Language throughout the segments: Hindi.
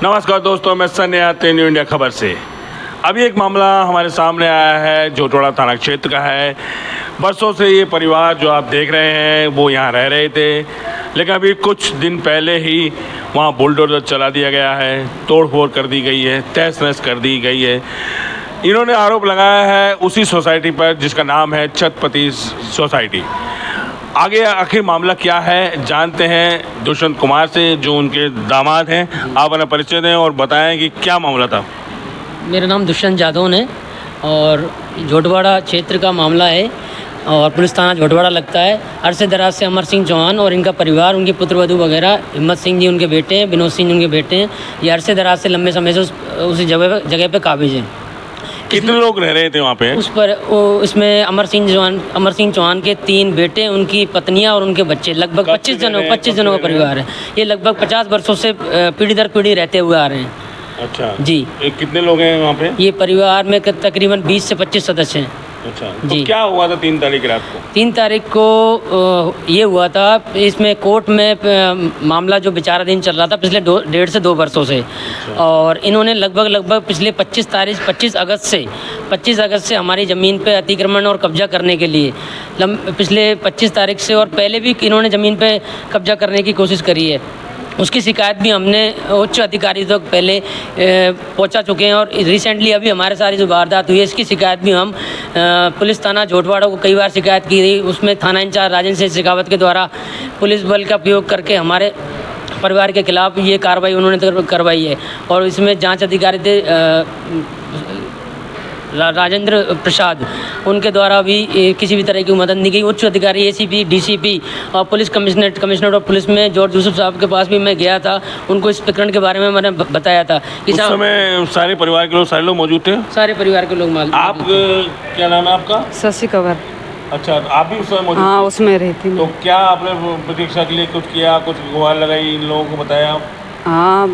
नमस्कार दोस्तों, मैं सन्या न्यू इंडिया खबर से। अभी एक मामला हमारे सामने आया है, जोटवाड़ा थाना क्षेत्र का है। बरसों से ये परिवार जो आप देख रहे हैं वो यहाँ रह रहे थे, लेकिन अभी कुछ दिन पहले ही वहाँ बुलडोजर चला दिया गया है, तोड़ फोड़ कर दी गई है, तहस नहस कर दी गई है। इन्होंने आरोप लगाया है उसी सोसाइटी पर जिसका नाम है छत्रपति सोसाइटी। आगे आखिर मामला क्या है जानते हैं दुष्यंत कुमार से, जो उनके दामाद हैं। आप अपना परिचय दें और बताएं कि क्या मामला था। मेरा नाम दुष्यंत जादव है और जोटवाड़ा क्षेत्र का मामला है और पुलिस थाना जोटवाड़ा लगता है। अरसे दराज से अमर सिंह चौहान और इनका परिवार, उनके पुत्र वधू वगैरह, हिम्मत सिंह जी उनके बेटे हैं, विनोद सिंह उनके बेटे हैं। ये अरसे दराज से लंबे समय से उस जगह पे काबिज हैं। कितने लोग रह रहे थे वहाँ पे? इसमें अमर सिंह चौहान के 3 बेटे, उनकी पत्नियां और उनके बच्चे, लगभग 25 जनों का परिवार है। ये लगभग 50 वर्षों से पीढ़ी दर पीढ़ी रहते हुए आ रहे हैं। अच्छा जी। कितने लोग हैं वहाँ पे? ये परिवार में तकरीबन 20 से 25 सदस्य हैं। अच्छा जी। तो क्या हुआ था 3 तारीख रात को? 3 तारीख को ये हुआ था, इसमें कोर्ट में मामला जो विचाराधीन चल रहा था पिछले 1.5 से 2 वर्षों से। अच्छा। और इन्होंने लगभग पिछले 25 अगस्त से हमारी ज़मीन पे अतिक्रमण और कब्जा करने के लिए पिछले 25 तारीख से और पहले भी इन्होंने ज़मीन पे कब्जा करने की कोशिश करी है। उसकी शिकायत भी हमने उच्च अधिकारी तक पहले पहुंचा चुके हैं और रिसेंटली अभी हमारे सारी जो वारदात हुई है इसकी शिकायत भी हम पुलिस थाना जोटवाड़ा को कई बार शिकायत की गई। उसमें थाना इंचार्ज राजेंद्र सिंह शेखावत के द्वारा पुलिस बल का उपयोग करके हमारे परिवार के खिलाफ ये कार्रवाई उन्होंने करवाई है। और इसमें जांच अधिकारी थे राजेंद्र प्रसाद, उनके द्वारा भी किसी भी तरह की मदद नहीं की। उच्च अधिकारी ACP, DCP और पुलिस कमिश्नर ऑफ पुलिस में जॉर्ज यूसुफ साहब के पास भी मैं गया था। उनको इस प्रकरण के बारे में मैंने बताया था कि उस समय सारे परिवार के लोग, सारे लोग मौजूद थे। सारे परिवार के लोग मौजूद। आप क्या नाम है आपका? शशि कंवर। अच्छा, आप भी उस समय मौजूद? हाँ, उसमें रहती हूँ। तो क्या आपने प्रतीक्षा के लिए कुछ किया, कुछ गुहार लगाई, इन लोगों को बताया? हाँ,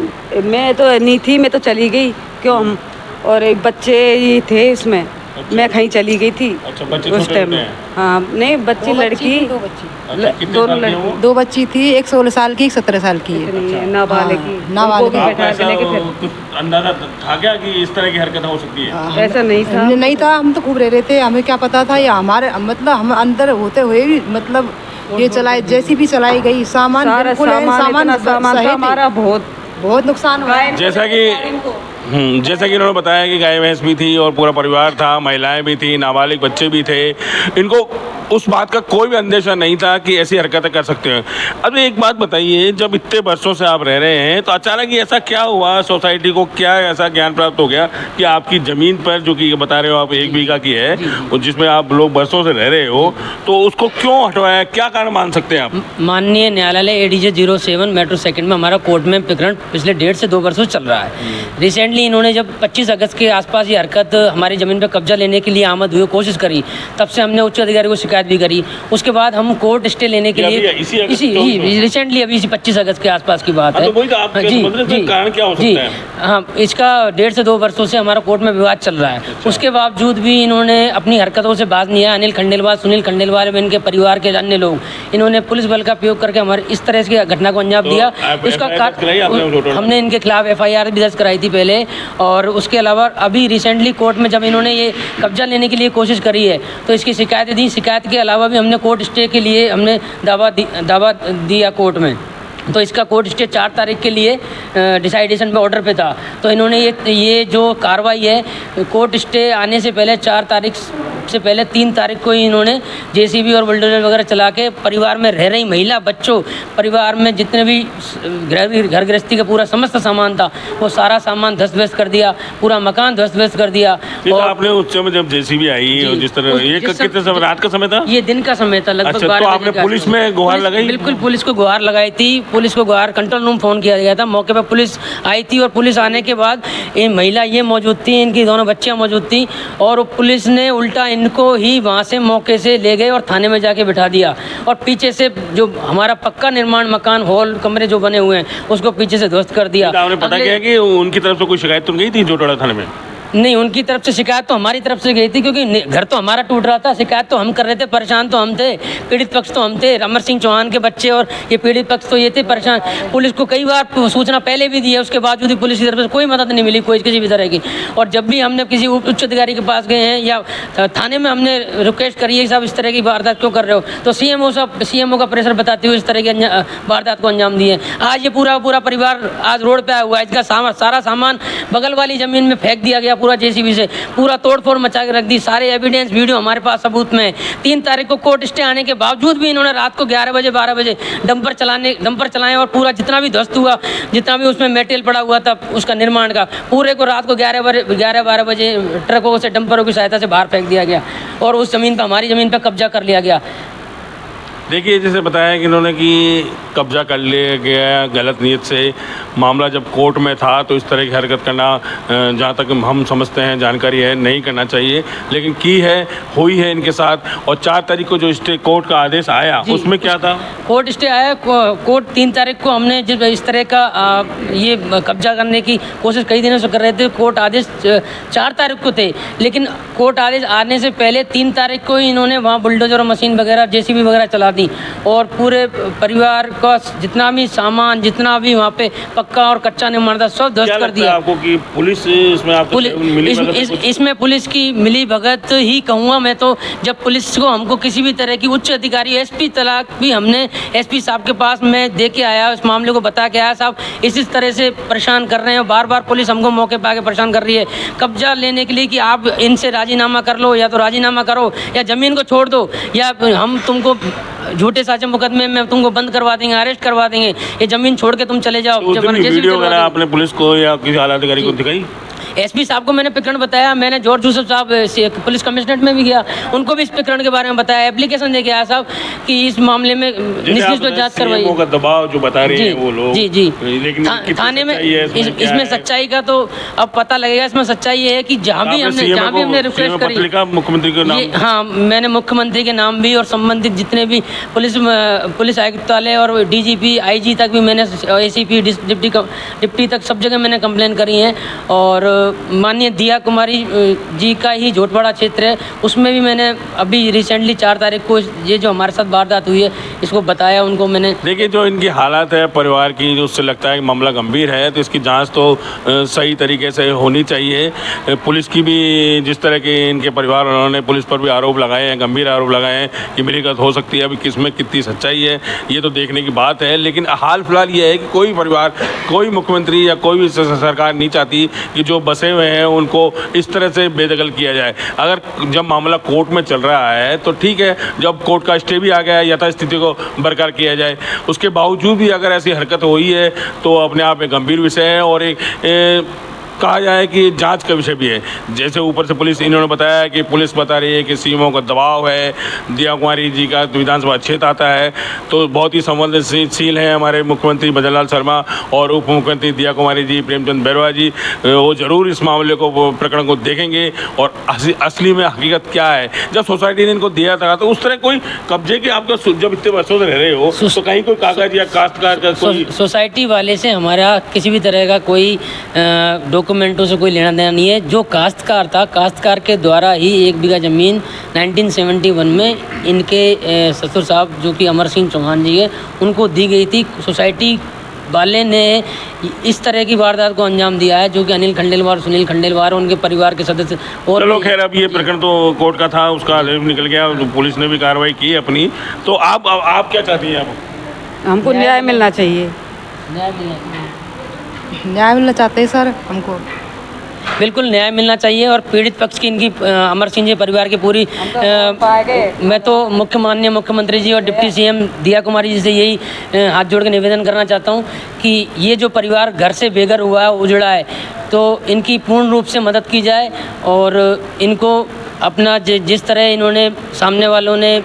मैं तो नहीं थी, मैं तो चली गई। क्यों हम और एक बच्चे ही थे इसमें। अच्छा। मैं कहीं चली गई थी। अच्छा, बच्चे उस छोटे टाइम। हैं? हाँ, नहीं, बच्ची लड़की, अच्छा, कितने दोनों साल की हैं वो? लड़की। 2 बच्ची थी, एक 16 साल की, एक 17 साल की है। नाबालिग नाबालिग। आपको ऐसा कुछ अंदाजा था क्या कि इस तरह की हरकत हो सकती है? ऐसा नहीं था। नहीं था, हम तो खूब रह रहे थे, हमें क्या पता था ये हमारे, मतलब हम अंदर होते हुए भी, मतलब ये चलाई, जैसी भी चलाई गई, सामान बिल्कुल है, सामान था हमारा बहुत नुकसान हुआ है। जैसा कि इन्होंने बताया कि गाय भैंस भी थी और पूरा परिवार था, महिलाएं भी थी, नाबालिग बच्चे भी थे। इनको उस बात का कोई भी अंदेशा नहीं था कि ऐसी हरकतें कर सकते हैं। अब एक बात बताइए, जब इतने वर्षों से आप रह रहे हैं तो अचानक ऐसा क्या हुआ, सोसाइटी को क्या ऐसा ज्ञान प्राप्त हो गया कि आपकी ज़मीन पर, जो कि बता रहे हो आप 1 बीघा की है और जिसमें आप लोग वर्षों से रह रहे हो, तो उसको क्यों हटवाया, क्या कारण मान सकते हैं आप? माननीय न्यायालय ADJ 07 मेट्रो 2 में हमारा कोर्ट में प्रकरण पिछले 1.5 से 2 वर्षों से चल रहा है। रिसेंटली इन्होंने जब 25 अगस्त के आसपास ये हरकत हमारी ज़मीन पर कब्जा लेने के लिए आमद हुई, कोशिश करी, तब से हमने उच्च अधिकारी को शिकायत भी करी। उसके बाद हम कोर्ट स्टे लेने के लिए रिसेंटली अभी 25 अगस्त के आसपास की बात है। कारण क्या हो सकता है? हाँ, इसका 1.5 से 2 वर्षों से हमारा कोर्ट में विवाद चल रहा है। अच्छा। उसके बावजूद भी इन्होंने अपनी हरकतों से बाज नहीं आया। अनिल खंडेलवाल, सुनील खंडेलवाल एवं इनके परिवार के अन्य लोग, इन्होंने पुलिस बल का उपयोग करके हमारे इस तरह की घटना को अंजाम दिया। उसका हमने इनके खिलाफ FIR भी दर्ज कराई थी पहले। और उसके अलावा अभी रिसेंटली कोर्ट में जब इन्होंने ये कब्जा लेने के लिए कोशिश करी है तो इसकी शिकायत दी। शिकायत के अलावा भी हमने कोर्ट स्टे के लिए हमने दावा दिया कोर्ट में। तो इसका कोर्ट स्टे 4 तारीख के लिए डिसाइडेशन पे ऑर्डर पे था। तो इन्होंने ये जो कार्रवाई है, कोर्ट स्टे आने से पहले 4 तारीख से पहले 3 तारीख को ही इन्होंने JCB और बुलडोजर वगैरह चला के परिवार में रह रही महिला, बच्चों, परिवार में जितने भी घर गृहस्थी का पूरा समस्त सामान था वो सारा सामान ध्वस्त कर दिया, पूरा मकान ध्वस्त कर दिया। और आपने उस समय जब JCB आई और जिस तरह, ये कितने समय, रात का समय था? ये दिन का समय था, लगभग 12 बजे। तो आपने पुलिस में गुहार लगाई? बिल्कुल, पुलिस को गुहार लगाई थी। पुलिस को गुहार, कंट्रोल रूम फ़ोन किया गया था। मौके पर पुलिस आई थी और पुलिस आने के बाद ये महिला ये मौजूद थी, इनकी दोनों बच्चियाँ मौजूद थी और पुलिस ने उल्टा इनको ही वहाँ से मौके से ले गए और थाने में जाके बिठा दिया। और पीछे से जो हमारा पक्का निर्माण मकान, हॉल, कमरे जो बने हुए हैं, उसको पीछे से ध्वस्त कर दिया। आपने पता किया कि उनकी तरफ से कोई शिकायत तो नहीं थी जोटवाड़ा थाने में? नहीं, उनकी तरफ से शिकायत तो हमारी तरफ से गई थी, क्योंकि घर तो हमारा टूट रहा था। शिकायत तो हम कर रहे थे, परेशान तो हम थे, पीड़ित पक्ष तो हम थे, अमर सिंह चौहान के बच्चे और ये पीड़ित पक्ष तो ये थे परेशान। पुलिस को कई बार सूचना पहले भी दी है, उसके बावजूद भी पुलिस की तरफ से कोई मदद नहीं मिली, कोई किसी भी तरह की। और जब भी हमने किसी उच्च अधिकारी के पास गए हैं या थाने में हमने रिक्वेस्ट करी है साहब इस तरह की वारदात क्यों कर रहे हो, तो सीएमओ का प्रेशर बताते हुए इस तरह की वारदात को अंजाम दिए। आज ये पूरा परिवार आज रोड पे आया हुआ है, इसका सारा सामान बगल वाली ज़मीन में फेंक दिया गया पूरा जेसीबी से, पूरा तोड़फोड़ मचा के रख दी। सारे एविडेंस वीडियो हमारे पास सबूत में है। 3 तारीख को कोर्ट स्टे आने के बावजूद भी इन्होंने रात को 11 बजे 12 बजे डंपर चलाए और पूरा जितना भी ध्वस्त हुआ, जितना भी उसमें मेटेरियल पड़ा हुआ था उसका निर्माण का, पूरे को रात को 11-12 बजे ट्रकों से डंपरों की सहायता से बाहर फेंक दिया गया और उस ज़मीन पर, हमारी ज़मीन पर कब्जा कर लिया गया। देखिए, जैसे बताया कि इन्होंने कि कब्जा कर लिया गया गलत नीयत से। मामला जब कोर्ट में था तो इस तरह की हरकत करना जहाँ तक हम समझते हैं, जानकारी है, नहीं करना चाहिए, लेकिन की है, हुई है इनके साथ। और 4 तारीख को जो स्टे कोर्ट का आदेश आया उसमें क्या था? कोर्ट स्टे आया, कोर्ट 3 तारीख को हमने जब इस तरह का ये कब्जा करने की कोशिश कई दिनों से कर रहे थे। कोर्ट आदेश 4 तारीख को थे, लेकिन कोर्ट आदेश आने से पहले 3 तारीख को ही इन्होंने वहाँ बुलडोजर मशीन वगैरह जेसीबी वगैरह चला दी और पूरे परिवार का जितना भी सामान, जितना भी वहाँ पे पक्का और कच्चा निर्माण था सब ध्वस्त कर दिया। आपको कि पुलिस इसमें आपको इसमें पुलिस की मिली भगत ही कहूँगा मैं तो। जब पुलिस को हमको किसी भी तरह की उच्च अधिकारी एसपी तलाक भी हमने एसपी साहब के पास मैं दे के आया, उस मामले को बता के आया, साहब इस तरह से परेशान कर रहे हैं, बार बार पुलिस हमको मौके पर आके परेशान कर रही है कब्जा लेने के लिए कि आप इनसे राजीनामा कर लो, या तो राजीनामा करो या ज़मीन को छोड़ दो, या हम तुमको झूठे साझा मुकदमे में तुमको बंद करवा देंगे, अरेस्ट करवा देंगे, ये ज़मीन छोड़ के तुम चले जाओ। वीडियो वगैरह आपने पुलिस को या किसी आला अधिकारी को दिखाई? एसपी साहब को मैंने प्रकरण बताया, मैंने जॉर्ज यूसुफ साहब पुलिस कमिश्नरेट में भी गया, उनको भी इस प्रकरण के बारे में बताया, एप्लीकेशन देके आया साहब कि इस मामले में निश्चित जांच करवाई। दबाव जो बता रहे हैं वो लोग, जी लेकिन थाने में इसमें सच्चाई का तो अब पता लगेगा। इसमें सच्चाई ये है कि जहाँ भी हमने रिक्वेस्ट करी, मुख्यमंत्री के नाम, हाँ मैंने मुख्यमंत्री के नाम भी और संबंधित जितने भी पुलिस आयुक्तालय और डीजीपी आईजी तक भी मैंने, एसीपी डिप्टी तक सब जगह मैंने कंप्लेन करी है। और माननीय दिया कुमारी जी का ही झोटवाड़ा क्षेत्र है, उसमें भी मैंने अभी रिसेंटली 4 तारीख को ये जो हमारे साथ वारदात हुई है इसको बताया उनको मैंने। देखिए, जो इनकी हालत है परिवार की, जो उससे लगता है कि मामला गंभीर है, तो इसकी जांच तो सही तरीके से होनी चाहिए। पुलिस की भी जिस तरह के इनके परिवार उन्होंने पुलिस पर भी आरोप लगाए हैं, गंभीर आरोप लगाए हैं कि मिलीभगत हो सकती है, अभी किसमें कितनी सच्चाई है ये तो देखने की बात है। लेकिन हाल फिलहाल ये है कि कोई परिवार, कोई मुख्यमंत्री या कोई भी सरकार नहीं चाहती कि जो बसे हुए हैं उनको इस तरह से बेदखल किया जाए। अगर जब मामला कोर्ट में चल रहा है तो ठीक है, जब कोर्ट का स्टे भी आ गया है, यथास्थिति को बरकरार किया जाए। उसके बावजूद भी अगर ऐसी हरकत हुई है तो अपने आप में गंभीर विषय है और एक कहा जाए कि जांच का विषय भी है। जैसे ऊपर से पुलिस, इन्होंने बताया कि पुलिस बता रही है कि सीएमओ का दबाव है, दिया कुमारी जी का विधानसभा क्षेत्र आता है तो बहुत ही संवेदनशील है हमारे मुख्यमंत्री भजनलाल शर्मा और उप मुख्यमंत्री दिया कुमारी जी, प्रेमचंद बैरवा जी, वो ज़रूर इस मामले को, प्रकरण को देखेंगे और असली में हकीकत क्या है। जब सोसाइटी ने इनको दिया था तो उस तरह कोई कब्जे की, आपका जब इतने वर्षों से रह रहे हो तो कहीं कोई कागज या काश्तकार का कोई सोसाइटी वाले से हमारा किसी भी तरह का कोई डॉक्यूमेंटों से कोई लेना देना नहीं है। जो काश्तकार था, काश्तकार के द्वारा ही 1 बीघा ज़मीन 1971 में इनके ससुर साहब जो कि अमर सिंह चौहान जी है उनको दी गई थी। सोसाइटी वाले ने इस तरह की वारदात को अंजाम दिया है जो कि अनिल खंडेलवाल, सुनील खंडेलवाल और उनके परिवार के सदस्य। और चलो खैर, अब ये प्रकरण तो कोर्ट का था, उसका आदेश निकल गया, पुलिस ने भी कार्रवाई की अपनी। तो आप क्या चाहती हैं? आप हमको न्याय मिलना चाहिए। न्याय मिलना चाहते हैं सर हमको, बिल्कुल न्याय मिलना चाहिए। और पीड़ित पक्ष की इनकी अमर सिंह जी परिवार की पूरी मैं तो माननीय मुख्यमंत्री जी और डिप्टी सीएम दिया कुमारी जी से यही हाथ जोड़ के निवेदन करना चाहता हूँ कि ये जो परिवार घर से बेघर हुआ है, उजड़ा है, तो इनकी पूर्ण रूप से मदद की जाए और इनको अपना जिस तरह इन्होंने, सामने वालों ने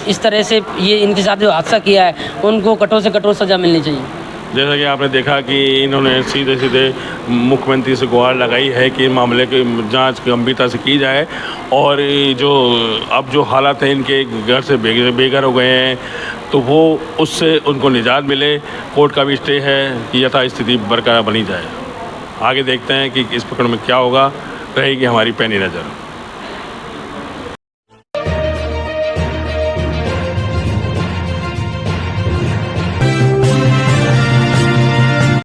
इस तरह से ये इनके साथ जो हादसा किया है उनको कठोर से कठोर सज़ा मिलनी चाहिए। जैसा कि आपने देखा कि इन्होंने सीधे सीधे मुख्यमंत्री से गुहार लगाई है कि मामले की जांच गंभीरता से की जाए और अब जो हालात हैं इनके, घर से बेघर हो गए हैं, तो वो उससे उनको निजात मिले। कोर्ट का भी स्टे है कि यथास्थिति बरकरार बनी जाए। आगे देखते हैं कि इस प्रकरण में क्या होगा। रहेगी हमारी पैनी नज़र।